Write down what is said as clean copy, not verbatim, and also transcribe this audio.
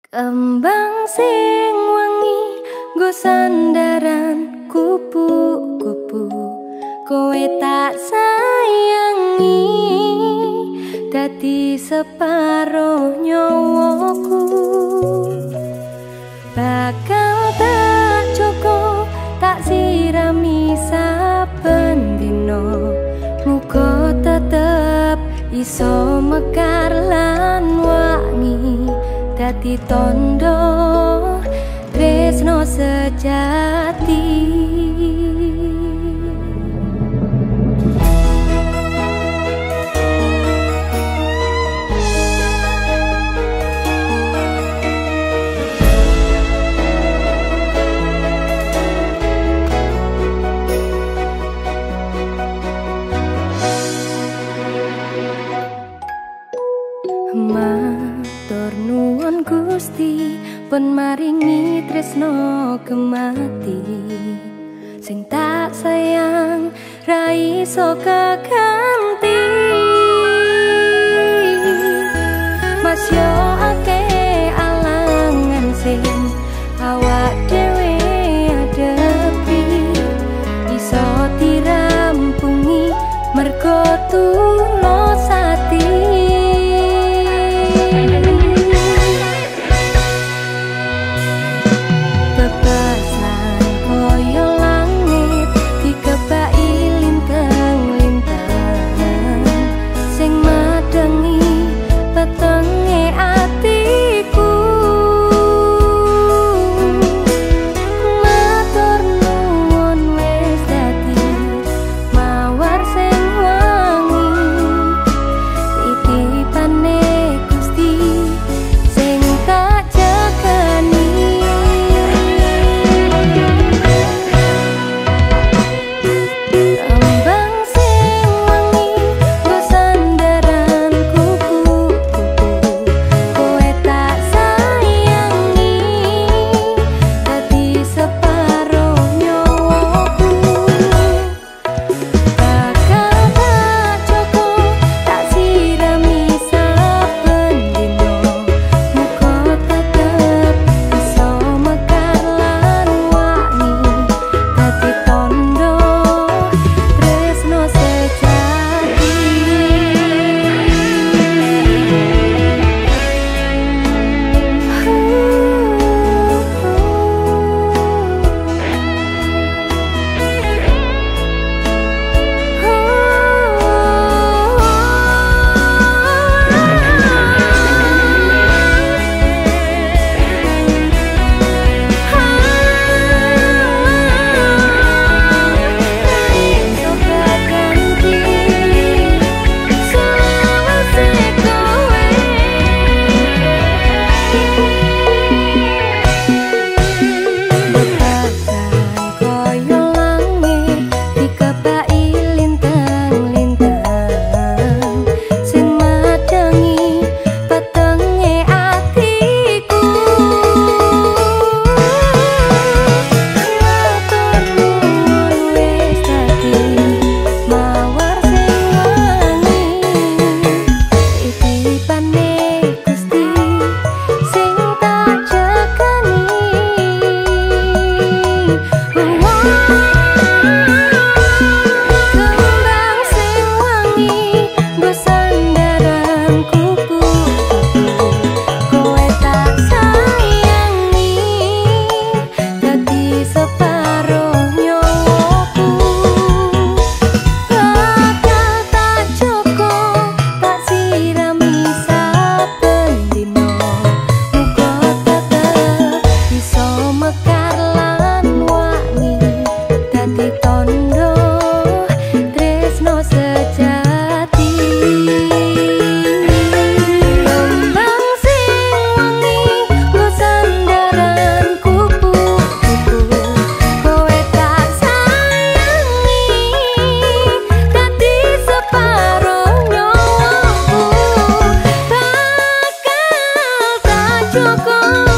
Kembang sing wangi nggo sandaran kupu-kupu, kowe tak sayangi dadi separo nyawaku. Bakal tak cukup tak sirami saben dino, muga tetep iso mekar lan wangi dadi tondo tresno sejati. Matur nuwun Gusti pun maringi tresno kemati, sing tak sayang ra iso keganti. Mas yo akeh alangan sing awak dhewe adepi, iso dirampungi mergo tulus ati. Cukup